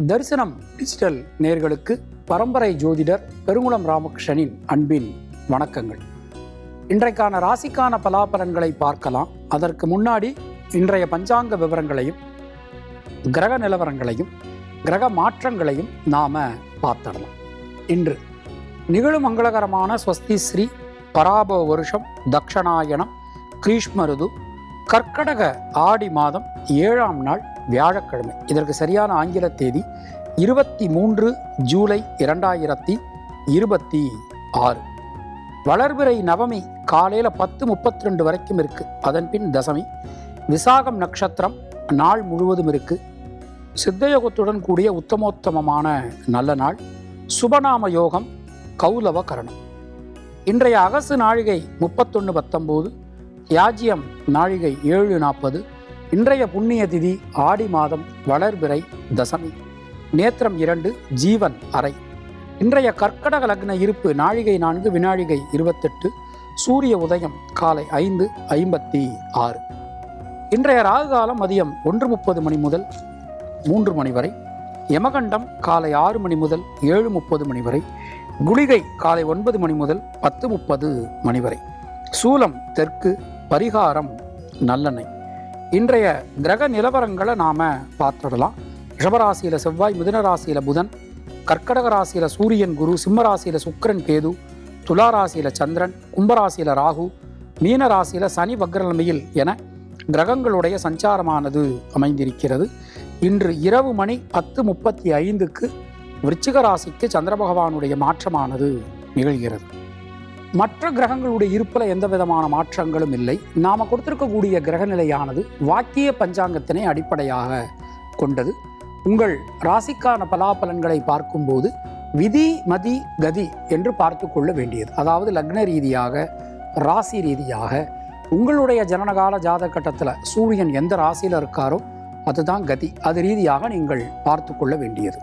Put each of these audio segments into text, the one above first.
தரிசனம் டிஜிட்டல் நேயர்களுக்கு பரம்பரை ஜோதிடர் பெருங்குளம் ராமகிருஷ்ணனின் அன்பின் வணக்கங்கள். இன்றைக்கான ராசிக்கான பலாபலன்களை பார்க்கலாம். அதற்கு முன்னாடி இன்றைய பஞ்சாங்க விவரங்களையும் கிரக நிலவரங்களையும் கிரக மாற்றங்களையும் நாம பார்த்திடலாம். இன்று நிகழும் மங்களகரமான ஸ்வஸ்தி ஸ்ரீ பராபவ வருஷம் தக்ஷணாயனம் கிரீஷ்ம ருது கர்க்கடக ஆடி மாதம் 7ஆம் நாள் வியாழக்கிழமை. இதற்கு சரியான ஆங்கில தேதி 23 ஜூலை 2026. வளர்பிறை நவமி காலையில் 10:32 வரைக்கும் இருக்கு. அதன் பின் தசமி. விசாகம் நட்சத்திரம் நாள் முழுவதும் இருக்கு. சித்தயோகத்துடன் கூடிய உத்தமோத்தமமான நல்ல நாள். சுபநாம யோகம் கௌலவ கரணம். இன்றைய அகசு நாழிகை 31:19, யாஜ்யம் நாழிகை 7:40. இன்றைய புண்ணிய திதி ஆடி மாதம் வளர்பிறை தசமி. நேத்திரம் 2, ஜீவன் அரை. இன்றைய கர்க்கடக லக்ன இருப்பு நாழிகை 4 வினாழிகை 28. சூரிய உதயம் காலை 5:56. இன்றைய ராகு காலம் மதியம் 1:30 மணி முதல் 3 மணி வரை. யமகண்டம் காலை 6 மணி முதல் 7:30 மணி வரை. குளிகை காலை 9 மணி முதல் 10:30 மணி வரை. சூலம் தெற்கு. பரிகாரம் நல்லெண்ணெய். இன்றைய கிரக நிலவரங்களை நாம பார்த்துடலாம். ரிஷபராசியில செவ்வாய், மிதுன ராசியில புதன், கர்க்கடக ராசியில சூரியன் குரு, சிம்ம ராசியில சுக்கிரன் கேது, துலா ராசியில சந்திரன், கும்பராசியில ராகு, மீன ராசியில சனி வக்ரநிலையில் என கிரகங்களுடைய சஞ்சாரமானது அமைந்திருக்கிறது. இன்று இரவு மணி 10:35க்கு விருச்சிக ராசிக்கு சந்திர பகவானுடைய மாற்றமானது நிகழ்கிறது. மற்ற கிரகங்களுடைய இருப்பில் எந்த விதமான மாற்றங்களும் இல்லை. நாம் கொடுத்திருக்கக்கூடிய கிரகநிலையானது வாக்கிய பஞ்சாங்கத்தினை அடிப்படையாக கொண்டது. உங்கள் ராசிக்கான பலாபலன்களை பார்க்கும்போது விதி மதி கதி என்று பார்த்து கொள்ள வேண்டியது. அதாவது லக்ன ரீதியாக ராசி ரீதியாக உங்களுடைய ஜனனகால ஜாதக கட்டத்தில் சூரியன் எந்த ராசியில் இருக்காரோ அதுதான் கதி. அது ரீதியாக நீங்கள் பார்த்து கொள்ள வேண்டியது.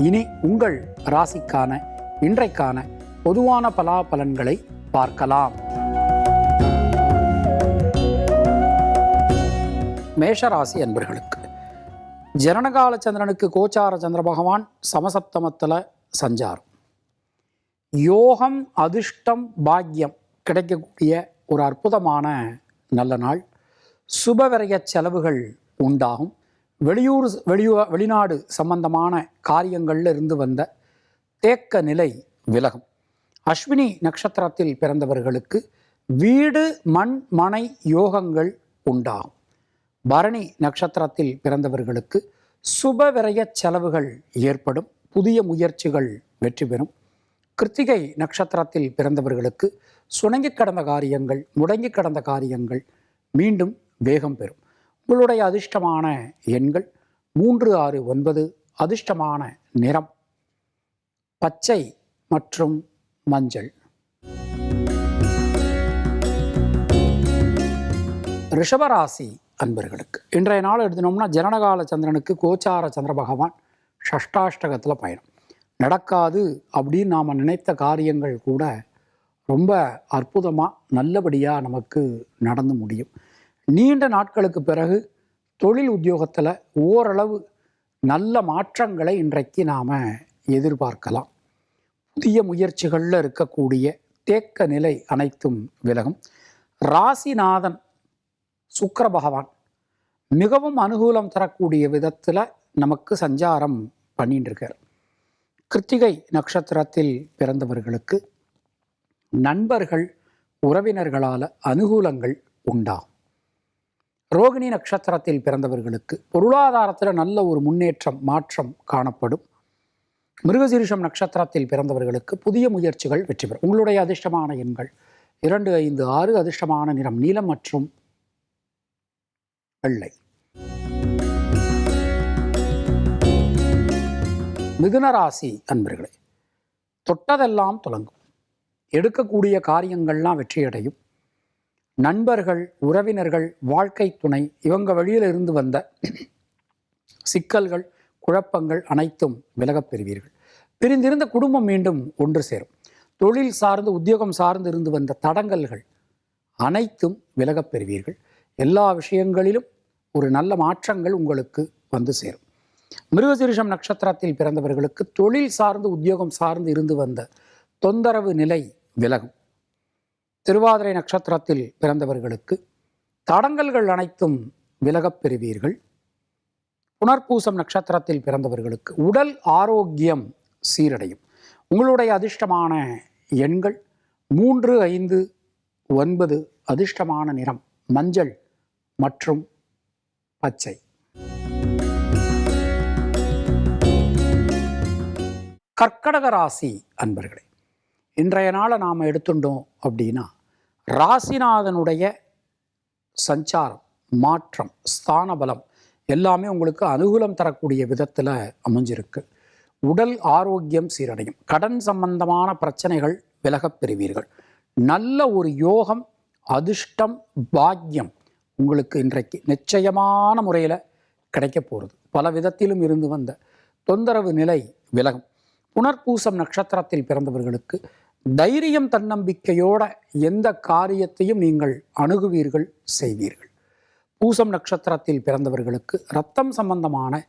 இனி உங்கள் ராசிக்கான இன்றைக்கான பொதுவான பலாபலன்களை பார்க்கலாம். மேஷராசி அன்பர்களுக்கு ஜனனகால சந்திரனுக்கு கோச்சார சந்திர பகவான் சமசப்தமத்தில் சஞ்சாரம். யோகம் அதிர்ஷ்டம் பாக்கியம் கிடைக்கக்கூடிய ஒரு அற்புதமான நல்ல நாள். சுபவிரய செலவுகள் உண்டாகும். வெளிநாடு சம்பந்தமான காரியங்களில் இருந்து வந்த தேக்க நிலை விலகும். அஸ்வினி நட்சத்திரத்தில் பிறந்தவர்களுக்கு வீடு மண் மனை யோகங்கள் உண்டாகும். பரணி நட்சத்திரத்தில் பிறந்தவர்களுக்கு சுபவிரய செலவுகள் ஏற்படும். புதிய முயற்சிகள் வெற்றி பெறும். கிருத்திகை நட்சத்திரத்தில் பிறந்தவர்களுக்கு சுணங்கி கடந்த காரியங்கள், முடங்கி கடந்த காரியங்கள் மீண்டும் வேகம் பெறும். உங்களுடைய அதிர்ஷ்டமான எண்கள் 3, 6, 9. அதிர்ஷ்டமான நிறம் பச்சை மற்றும் மஞ்சள். ரிஷபராசி அன்பர்களுக்கு இன்றைய நாள் எடுத்துனோம்னா ஜனனகால சந்திரனுக்கு கோச்சார சந்திர பகவான் ஷஷ்டாஷ்டகத்தில் பயணம். நடக்காது அப்படின்னு நாம் நினைத்த காரியங்கள் கூட ரொம்ப அற்புதமாக நல்லபடியாக நமக்கு நடந்து முடியும். நீண்ட நாட்களுக்கு பிறகு தொழில் உத்தியோகத்தில் ஓரளவு நல்ல மாற்றங்களை இன்றைக்கு நாம் எதிர்பார்க்கலாம். புதிய முயற்சிகளில் இருக்கக்கூடிய தேக்க நிலை அனைத்தும் விலகும். ராசிநாதன் சுக்கிர பகவான் மிகவும் அனுகூலம் தரக்கூடிய விதத்தில் நமக்கு சஞ்சாரம் பண்ணிட்டு இருக்கார். கிருத்திகை நட்சத்திரத்தில் பிறந்தவர்களுக்கு நண்பர்கள் உறவினர்களால் அனுகூலங்கள் உண்டாகும். ரோகிணி நட்சத்திரத்தில் பிறந்தவர்களுக்கு பொருளாதாரத்தில் நல்ல ஒரு முன்னேற்றம் மாற்றம் காணப்படும். மிருகசீரிஷம் நட்சத்திரத்தில் பிறந்தவர்களுக்கு புதிய முயற்சிகள் வெற்றி பெறும். உங்களுடைய அதிர்ஷ்டமான எண்கள் 2, 5, 6. அதிர்ஷ்டமான நிறம் நீலம் மற்றும் வெள்ளை. மிதுன ராசி அன்பர்களே, தொட்டதெல்லாம் தொடங்கும். எடுக்கக்கூடிய காரியங்கள்லாம் வெற்றியடையும். நண்பர்கள், உறவினர்கள், வாழ்க்கை துணை இவங்க வழியில் இருந்து வந்த சிக்கல்கள், குழப்பங்கள் அனைத்தும் விலகப் பெறுவீர்கள். பிரிந்திருந்த குடும்பம் மீண்டும் ஒன்று சேரும். தொழில் சார்ந்து உத்தியோகம் சார்ந்து இருந்து வந்த தடங்கல்கள் அனைத்தும் விலகப் பெறுவீர்கள். எல்லா விஷயங்களிலும் ஒரு நல்ல மாற்றங்கள் உங்களுக்கு வந்து சேரும். மிருகசீரிஷம் நட்சத்திரத்தில் பிறந்தவர்களுக்கு தொழில் சார்ந்து உத்தியோகம் சார்ந்து இருந்து வந்த தொந்தரவு நிலை விலகும். திருவாதிரை நட்சத்திரத்தில் பிறந்தவர்களுக்கு தடங்கல்கள் அனைத்தும் விலகப் பெறுவீர்கள். புனர்பூசம் நட்சத்திரத்தில் பிறந்தவர்களுக்கு உடல் ஆரோக்கியம் சீரடையும். உங்களுடைய அதிர்ஷ்டமான எண்கள் 3, 5, 9. அதிர்ஷ்டமான நிறம் மஞ்சள் மற்றும் பச்சை. கர்க்கடக ராசி அன்பர்களே, இன்றைய நாளை நாம் எடுத்துட்டோம் அப்படின்னா ராசிநாதனுடைய சஞ்சாரம், மாற்றம், ஸ்தான பலம் எல்லாமே உங்களுக்கு அனுகூலம் தரக்கூடிய விதத்தில் அமைஞ்சிருக்கு. உடல் ஆரோக்கியம் சீரடையும். கடன் சம்பந்தமான பிரச்சனைகள் விலகப் பெறுவீர்கள். நல்ல ஒரு யோகம், அதிர்ஷ்டம், பாக்கியம் உங்களுக்கு இன்றைக்கு நிச்சயமான முறையில் கிடைக்க போகிறது. பல விதத்திலும் இருந்து வந்த தொந்தரவு நிலை விலகும். புனர்பூசம் நட்சத்திரத்தில் பிறந்தவர்களுக்கு தைரியம், தன்னம்பிக்கையோட எந்த காரியத்தையும் நீங்கள் அணுகுவீர்கள், செய்வீர்கள். பூசம் நட்சத்திரத்தில் பிறந்தவர்களுக்கு இரத்தம் சம்பந்தமான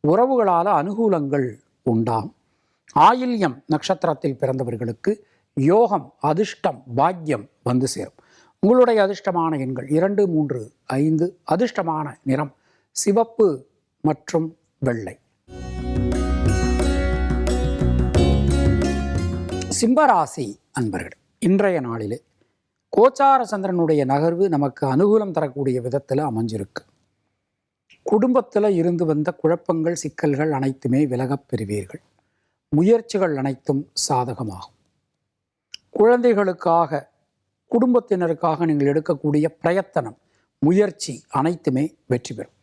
உறவுகளால் அனுகூலங்கள் உண்டாகும். ஆயில்யம் நட்சத்திரத்தில் பிறந்தவர்களுக்கு யோகம், அதிர்ஷ்டம், பாக்கியம் வந்து சேரும். உங்களுடைய அதிர்ஷ்டமான எண்கள் 2, 3, 5. அதிர்ஷ்டமான நிறம் சிவப்பு மற்றும் வெள்ளை. சிம்மராசி அன்பர்கள், இன்றைய நாளிலே கோச்சார சந்திரனுடைய நகர்வு நமக்கு அனுகூலம் தரக்கூடிய விதத்தில் அமைஞ்சிருக்கு. குடும்பத்தில் இருந்து வந்த குழப்பங்கள், சிக்கல்கள் அனைத்துமே விலகப் பெறுவீர்கள். முயற்சிகள் அனைத்தும் சாதகமாகும். குழந்தைகளுக்காக, குடும்பத்தினருக்காக நீங்கள் எடுக்கக்கூடிய பிரயத்தனம், முயற்சி அனைத்துமே வெற்றி பெறும்.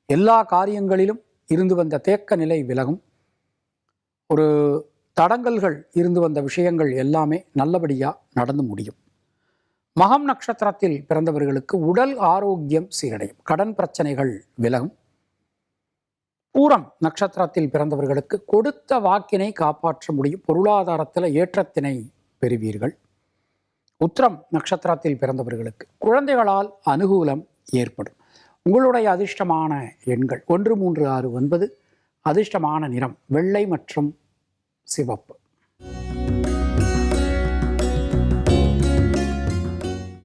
எல்லா காரியங்களிலும் இருந்து வந்த தேக்க நிலை விலகும். ஒரு தடங்கல்கள் இருந்து வந்த விஷயங்கள் எல்லாமே நல்லபடியாக நடந்து முடியும். மகம் நட்சத்திரத்தில் பிறந்தவர்களுக்கு உடல் ஆரோக்கியம் சீரடையும். கடன் பிரச்சனைகள் விலகும். பூரம் நட்சத்திரத்தில் பிறந்தவர்களுக்கு கொடுத்த வாக்கினை காப்பாற்ற முடியும். பொருளாதாரத்தில் ஏற்றத்தினை பெறுவீர்கள். உத்திரம் நட்சத்திரத்தில் பிறந்தவர்களுக்கு குழந்தைகளால் அனுகூலம் ஏற்படும். உங்களுடைய அதிர்ஷ்டமான எண்கள் 1, 3, 6, 9. அதிர்ஷ்டமான நிறம் வெள்ளை மற்றும் சிவப்பு.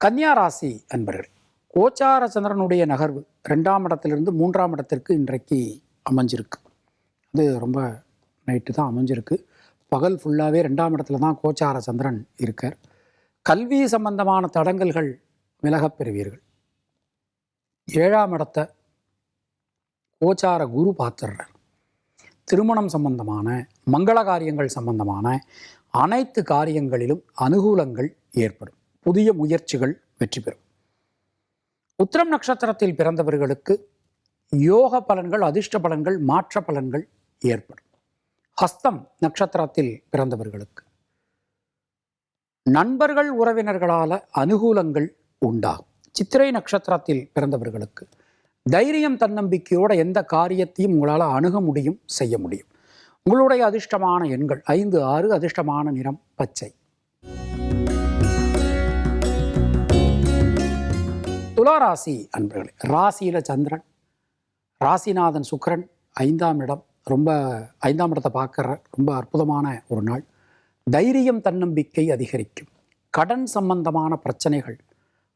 கன்னியா ராசி அன்பர்கள், கோச்சார சந்திரனுடைய நகர்வு 2ஆம் இடத்திலிருந்து 3ஆம் இடத்திற்கு இன்றைக்கு அமைஞ்சிருக்கு. அது ரொம்ப நைட்டு தான் அமைஞ்சிருக்கு. பகல் ஃபுல்லாகவே 2ஆம் இடத்துல தான் கோச்சார சந்திரன் இருக்கார். கல்வி சம்பந்தமான தடங்கல்கள் விலகப் பெறுவீர்கள். 7ஆம் இடத்தை கோச்சார குரு பார்த்துடுறார். திருமணம் சம்பந்தமான, மங்கள காரியங்கள் சம்பந்தமான அனைத்து காரியங்களிலும் அனுகூலங்கள் ஏற்படும். புதிய முயற்சிகள் வெற்றி பெறும். உத்திரம் நட்சத்திரத்தில் பிறந்தவர்களுக்கு யோக பலன்கள், அதிர்ஷ்ட பலன்கள், மாற்ற பலன்கள் ஏற்படும். ஹஸ்தம் நட்சத்திரத்தில் பிறந்தவர்களுக்கு நண்பர்கள், உறவினர்களால் அனுகூலங்கள் உண்டாகும். சித்திரை நட்சத்திரத்தில் பிறந்தவர்களுக்கு தைரியம், தன்னம்பிக்கையோட எந்த காரியத்தையும் உங்களால் அணுக முடியும், செய்ய முடியும். உங்களுடைய அதிர்ஷ்டமான எண்கள் 5, 6. அதிர்ஷ்டமான நிறம் பச்சை. துளாராசி அன்பர்களே, ராசியில் சந்திரன், ராசிநாதன் சுக்கிரன் 5ஆம் இடம், 5ஆம் இடத்தை பார்க்குற ரொம்ப அற்புதமான ஒரு நாள். தைரியம், தன்னம்பிக்கை அதிகரிக்கும். கடன் சம்பந்தமான பிரச்சனைகள்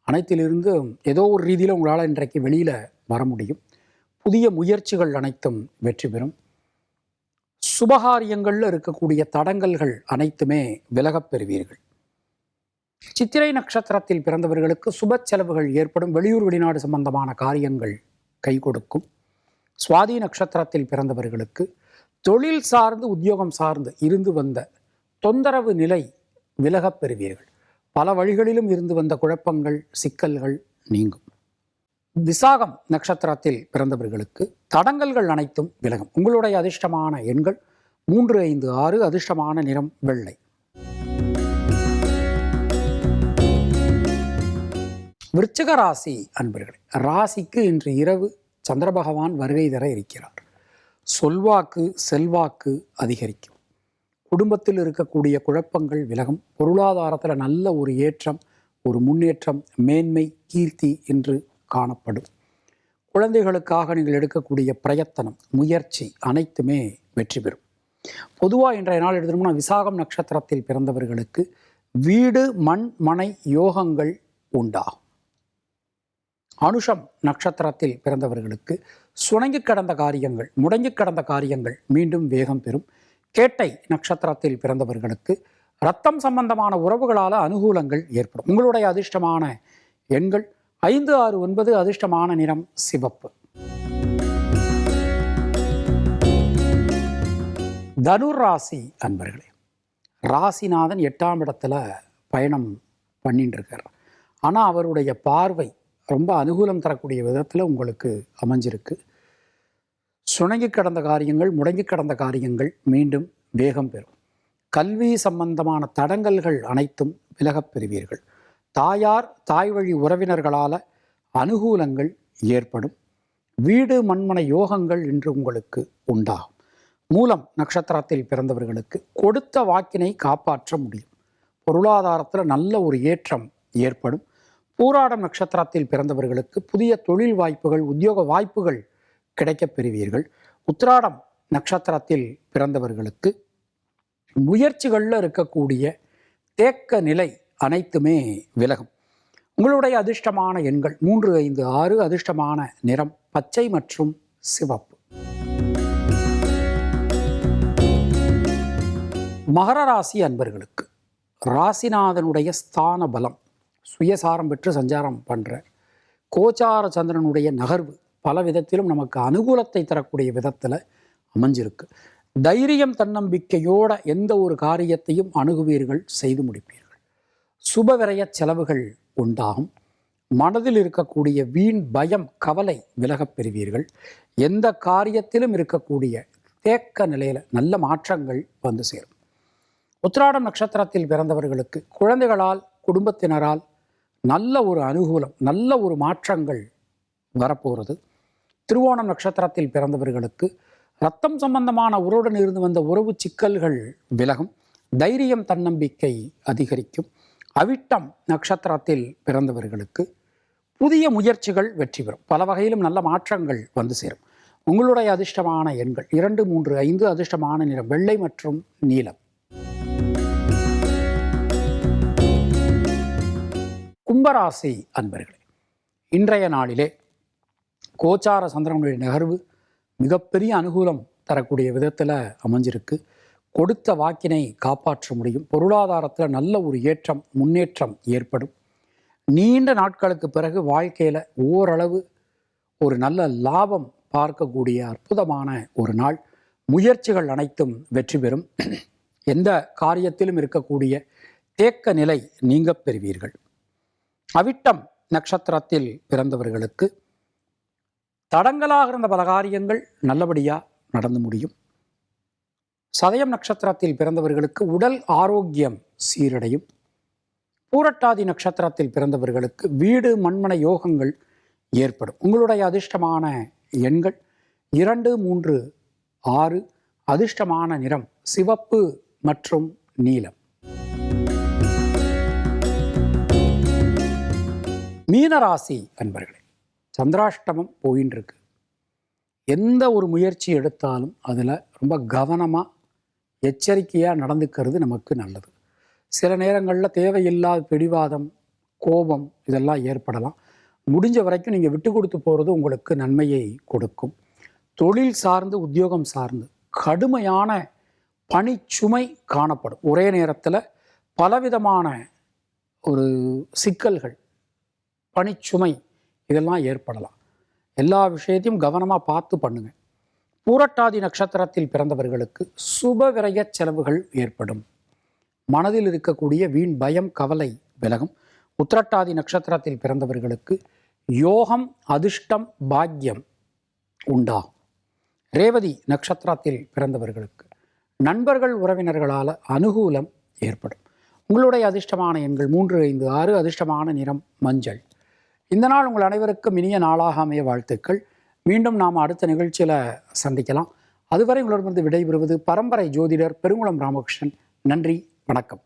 அனைத்திலிருந்து ஏதோ ஒரு ரீதியில் உங்களால் இன்றைக்கு வெளியில் வர முடியும். புதிய முயற்சிகள் அனைத்தும் வெற்றி பெறும். சுபகாரியங்களில் இருக்கக்கூடிய தடங்கல்கள் அனைத்துமே விலகப் பெறுவீர்கள். சித்திரை நட்சத்திரத்தில் பிறந்தவர்களுக்கு சுப செலவுகள் ஏற்படும். வெளியூர், வெளிநாடு சம்பந்தமான காரியங்கள் கை கொடுக்கும். சுவாதி நட்சத்திரத்தில் பிறந்தவர்களுக்கு தொழில் சார்ந்து, உத்தியோகம் சார்ந்து இருந்து வந்த தொந்தரவு நிலை விலகப் பெறுவீர்கள். பல வழிகளிலும் இருந்து வந்த குழப்பங்கள், சிக்கல்கள் நீங்கும். விசாகம் நட்சத்திரத்தில் பிறந்தவர்களுக்கு தடங்கல்கள் அனைத்தும் விலகும். உங்களுடைய அதிர்ஷ்டமான எண்கள் 3, 5, 6. அதிர்ஷ்டமான நிறம் வெள்ளை. விருச்சிக ராசி அன்பர்களே, ராசிக்கு இன்று இரவு சந்திர பகவான் வருகை தர இருக்கிறார். சொல்வாக்கு, செல்வாக்கு அதிகரிக்கும். குடும்பத்தில் இருக்கக்கூடிய குழப்பங்கள் விலகும். பொருளாதாரத்தில் நல்ல ஒரு ஏற்றம், ஒரு முன்னேற்றம், மேன்மை, கீர்த்தி என்று காணப்படும். குழந்தைகளுக்காக நீங்கள் எடுக்கக்கூடிய பிரயத்தனம், முயற்சி அனைத்துமே வெற்றி பெறும். பொதுவாக இன்றைய நாள் எடுத்துட்டோம்னா விசாகம் நட்சத்திரத்தில் பிறந்தவர்களுக்கு வீடு மண் மனை யோகங்கள் உண்டாகும். அனுஷம் நட்சத்திரத்தில் பிறந்தவர்களுக்கு சுணங்கி கடந்த காரியங்கள், முடங்கி கடந்த காரியங்கள் மீண்டும் வேகம் பெறும். கேட்டை நட்சத்திரத்தில் பிறந்தவர்களுக்கு இரத்தம் சம்பந்தமான உறவுகளால் அனுகூலங்கள் ஏற்படும். உங்களுடைய அதிர்ஷ்டமான எண்கள் 5, 6, 9. அதிர்ஷ்டமான நிறம் சிவப்பு. தனுர் ராசி அன்பர்களே, ராசிநாதன் 8ஆம் இடத்துல பயணம் பண்ணிட்டு இருக்கார். ஆனால் அவருடைய பார்வை ரொம்ப அனுகூலம் தரக்கூடிய விதத்தில் உங்களுக்கு அமைஞ்சிருக்கு. சுணங்கி கடந்த காரியங்கள், முடங்கி கடந்த காரியங்கள் மீண்டும் வேகம் பெறும். கல்வி சம்பந்தமான தடங்கல்கள் அனைத்தும் விலகப் பெறுவீர்கள். தாயார் தாய் வழி உறவினர்களால் அனுகூலங்கள் ஏற்படும். வீடு மண்மனை யோகங்கள் இன்று உங்களுக்கு உண்டாகும். மூலம் நட்சத்திரத்தில் பிறந்தவர்களுக்கு கொடுத்த வாக்கினை காப்பாற்ற முடியும். பொருளாதாரத்தில் நல்ல ஒரு ஏற்றம் ஏற்படும். பூராடம் நட்சத்திரத்தில் பிறந்தவர்களுக்கு புதிய தொழில் வாய்ப்புகள், உத்தியோக வாய்ப்புகள் கிடைக்கப் பெறுவீர்கள். உத்திராடம் நட்சத்திரத்தில் பிறந்தவர்களுக்கு முயற்சிகளில் இருக்கக்கூடிய தேக்க நிலை அனைத்துமே விலகும். உங்களுடைய அதிர்ஷ்டமான எண்கள் 3, 5, 6. அதிர்ஷ்டமான நிறம் பச்சை மற்றும் சிவப்பு. மகர ராசி அன்பர்களுக்கு ராசிநாதனுடைய ஸ்தான பலம், சுயசாரம் பெற்று சஞ்சாரம் பண்ணுற கோச்சார சந்திரனுடைய நகர்வு பல விதத்திலும் நமக்கு அனுகூலத்தை தரக்கூடிய விதத்தில் அமைஞ்சிருக்கு. தைரியம் தன்னம்பிக்கையோட எந்த ஒரு காரியத்தையும் அணுகுவீர்கள், செய்து முடிப்பீர்கள். சுபவிரய செலவுகள் உண்டாகும். மனதில் இருக்கக்கூடிய வீண் பயம், கவலை விலகப் பெறுவீர்கள். எந்த காரியத்திலும் இருக்கக்கூடிய தேக்க நிலையில் நல்ல மாற்றங்கள் வந்து சேரும். உத்திராடம் நட்சத்திரத்தில் பிறந்தவர்களுக்கு குழந்தைகளால், குடும்பத்தினரால் நல்ல ஒரு அனுகூலம், நல்ல ஒரு மாற்றங்கள் வரப்போகிறது. திருவோணம் நட்சத்திரத்தில் பிறந்தவர்களுக்கு இரத்தம் சம்பந்தமான உறவுடன் இருந்து வந்த உறவு சிக்கல்கள் விலகும். தைரியம் தன்னம்பிக்கை அதிகரிக்கும். அவிட்டம் நட்சத்திரத்தில் பிறந்தவர்களுக்கு புதிய முயற்சிகள் வெற்றி பெறும். பல வகையிலும் நல்ல மாற்றங்கள் வந்து சேரும். உங்களுடைய அதிர்ஷ்டமான எண்கள் 2, 3, 5. அதிர்ஷ்டமான நிறம் வெள்ளை மற்றும் நீலம். கும்பராசி அன்பர்களே, இன்றைய நாளிலே கோச்சார சந்திரனுடைய நகர்வு மிகப்பெரிய அனுகூலம் தரக்கூடிய விதத்தில் அமைஞ்சிருக்கு. கொடுத்த வாக்கினை காப்பாற்ற முடியும். பொருளாதாரத்தில் நல்ல ஒரு ஏற்றம், முன்னேற்றம் ஏற்படும். நீண்ட நாட்களுக்கு பிறகு வாழ்க்கையில் ஓரளவு ஒரு நல்ல லாபம் பார்க்கக்கூடிய அற்புதமான ஒரு நாள். முயற்சிகள் அனைத்தும் வெற்றி பெறும். எந்த காரியத்திலும் இருக்கக்கூடிய தேக்க நிலை நீங்க பெறுவீர்கள். அவிட்டம் நட்சத்திரத்தில் பிறந்தவர்களுக்கு தடங்களாக இருந்த பல காரியங்கள் நல்லபடியாக நடந்து முடியும். சதயம் நட்சத்திரத்தில் பிறந்தவர்களுக்கு உடல் ஆரோக்கியம் சீரடையும். பூரட்டாதி நட்சத்திரத்தில் பிறந்தவர்களுக்கு வீடு மண்மனை யோகங்கள் ஏற்படும். உங்களுடைய அதிர்ஷ்டமான எண்கள் 2, 3, 6. அதிர்ஷ்டமான நிறம் சிவப்பு மற்றும் நீலம். மீனராசி அன்பர்களே, சந்திராஷ்டமம் போயின்னு இருக்கு. எந்த ஒரு முயற்சி எடுத்தாலும் அதில் ரொம்ப கவனமாக எச்சரிக்கையாக நடந்துக்கிறது நமக்கு நல்லது. சில நேரங்களில் தேவையில்லாத பிடிவாதம், கோபம் இதெல்லாம் ஏற்படலாம். முடிஞ்ச வரைக்கும் நீங்கள் விட்டு கொடுத்து போகிறது உங்களுக்கு நன்மையை கொடுக்கும். தொழில் சார்ந்து, உத்தியோகம் சார்ந்து கடுமையான பணிச்சுமை காணப்படும். ஒரே நேரத்தில் பலவிதமான ஒரு சிக்கல்கள், பணிச்சுமை இதெல்லாம் ஏற்படலாம். எல்லா விஷயத்தையும் கவனமாக பார்த்து பண்ணுங்க. பூரட்டாதி நட்சத்திரத்தில் பிறந்தவர்களுக்கு சுப விரய செலவுகள் ஏற்படும். மனதில் இருக்கக்கூடிய வீண் பயம், கவலை விலகும். உத்திரட்டாதி நட்சத்திரத்தில் பிறந்தவர்களுக்கு யோகம், அதிர்ஷ்டம், பாக்கியம் உண்டாகும். ரேவதி நட்சத்திரத்தில் பிறந்தவர்களுக்கு நண்பர்கள், உறவினர்களால் அனுகூலம் ஏற்படும். உங்களுடைய அதிர்ஷ்டமான எண்கள் 3, 5, 6. அதிர்ஷ்டமான நிறம் மஞ்சள். இந்த நாள் உங்கள் அனைவருக்கும் இனிய நாளாக அமைய வாழ்த்துக்கள். மீண்டும் நாம் அடுத்த நிகழ்ச்சியில் சந்திக்கலாம். அதுவரை உங்களிடமிருந்து விடைபெறுவது பரம்பரை ஜோதிடர் பெருங்குளம் ராமகிருஷ்ணன். நன்றி, வணக்கம்.